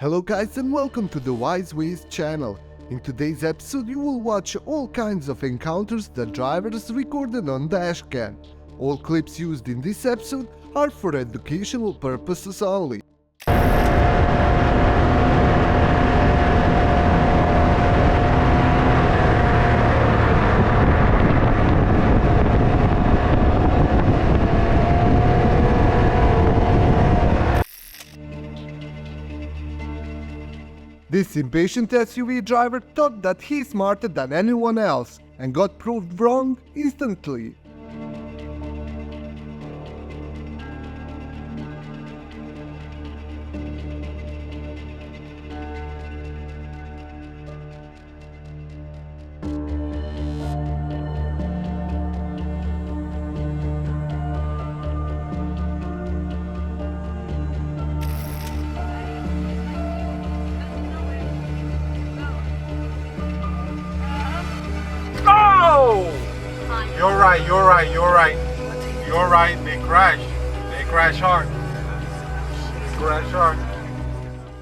Hello guys and welcome to the Wise Ways channel. In today's episode you will watch all kinds of encounters that drivers recorded on dashcam. All clips used in this episode are for educational purposes only. This impatient SUV driver thought that he's smarter than anyone else and got proved wrong instantly. You're right, they crash hard.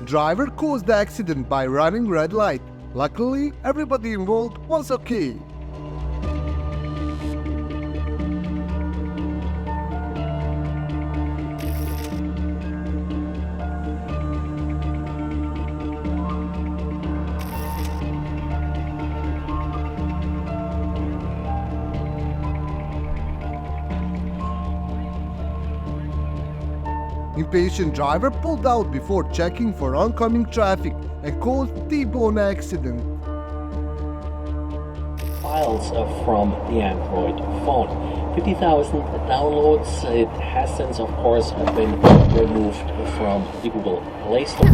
Driver caused the accident by running red light. Luckily, everybody involved was okay. Impatient driver pulled out before checking for oncoming traffic and caused T-bone accident. Files from the Android phone. 50,000 downloads. It has since, of course, been removed from the Google Play Store.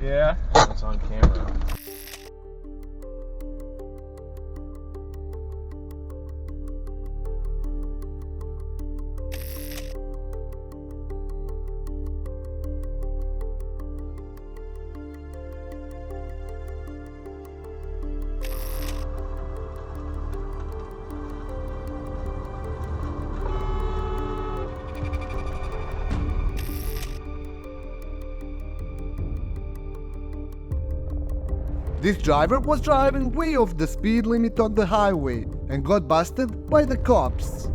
Yeah. It's on camera. This driver was driving way off the speed limit on the highway and got busted by the cops.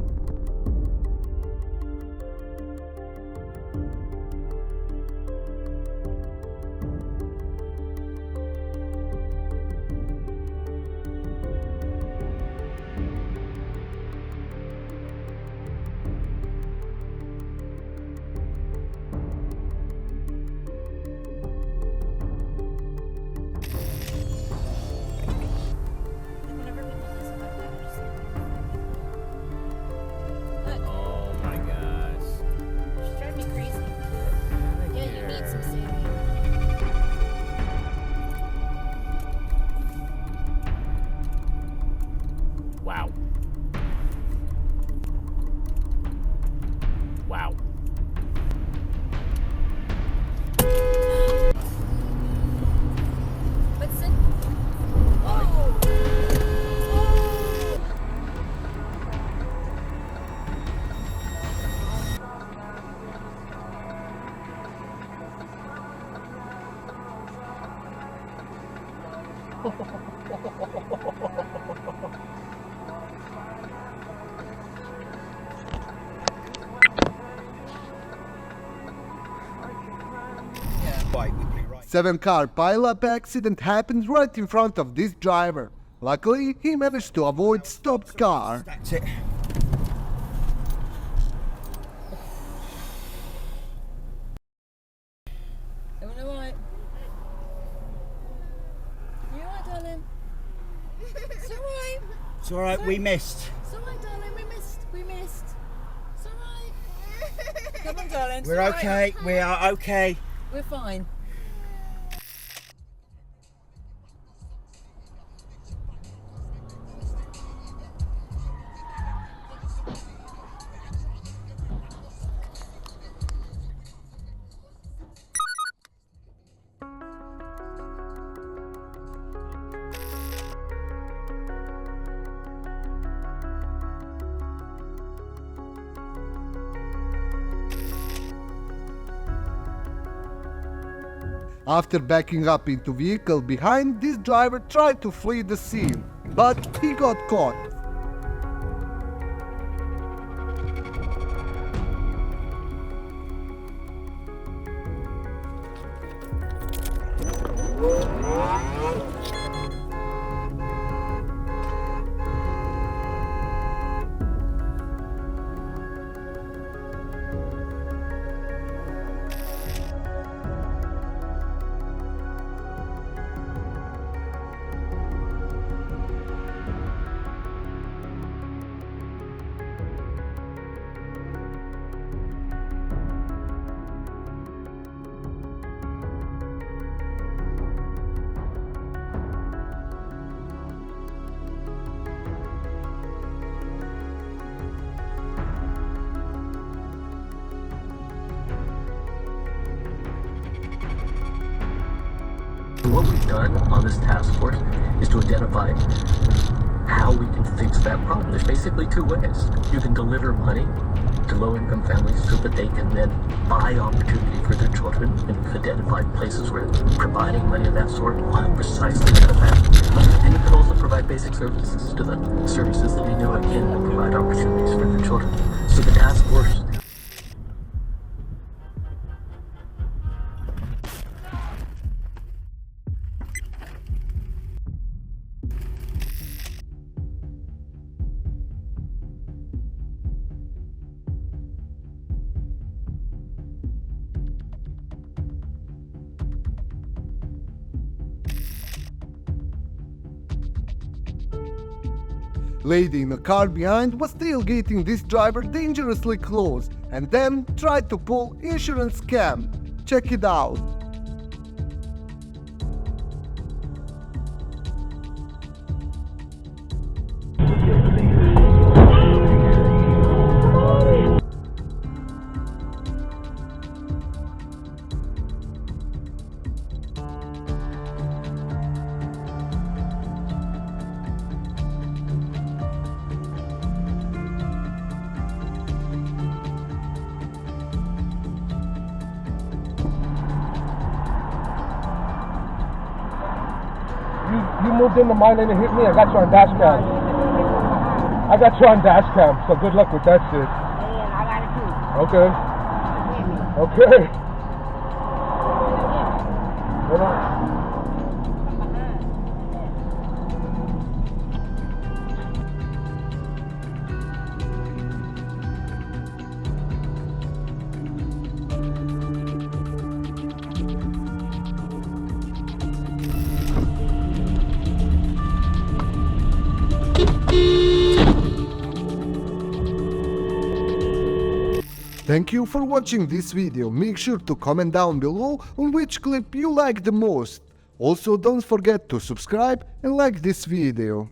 Wow. Wow. What's it? Oh! Seven-car pile-up accident happened right in front of this driver. Luckily, he managed to avoid stopped car. That's it. Everyone alright? You alright, darling? It's alright. It's alright, we missed. It's alright, darling. We missed. It's alright. Come on, darling. It's We're alright. okay, we are okay. We're fine. After backing up into vehicle behind, this driver tried to flee the scene, but he got caught. What we've done on this task force is to identify how we can fix that problem. There's basically two ways. You can deliver money to low-income families so that they can then buy opportunity for their children, and we've identified places where providing money of that sort will have precisely that effect. And you can also provide basic services to them, services that we know again will provide opportunities for their children. So the task force Lady in the car behind was tailgating this driver dangerously close and then tried to pull insurance scam. Check it out. You moved into my lane and hit me. I got you on dash cam. I got you on dash cam, so good luck with that shit. Yeah, I got it too. Okay. Okay. Hold on. Thank you for watching this video. Make sure to comment down below on which clip you like the most. Also, don't forget to subscribe and like this video.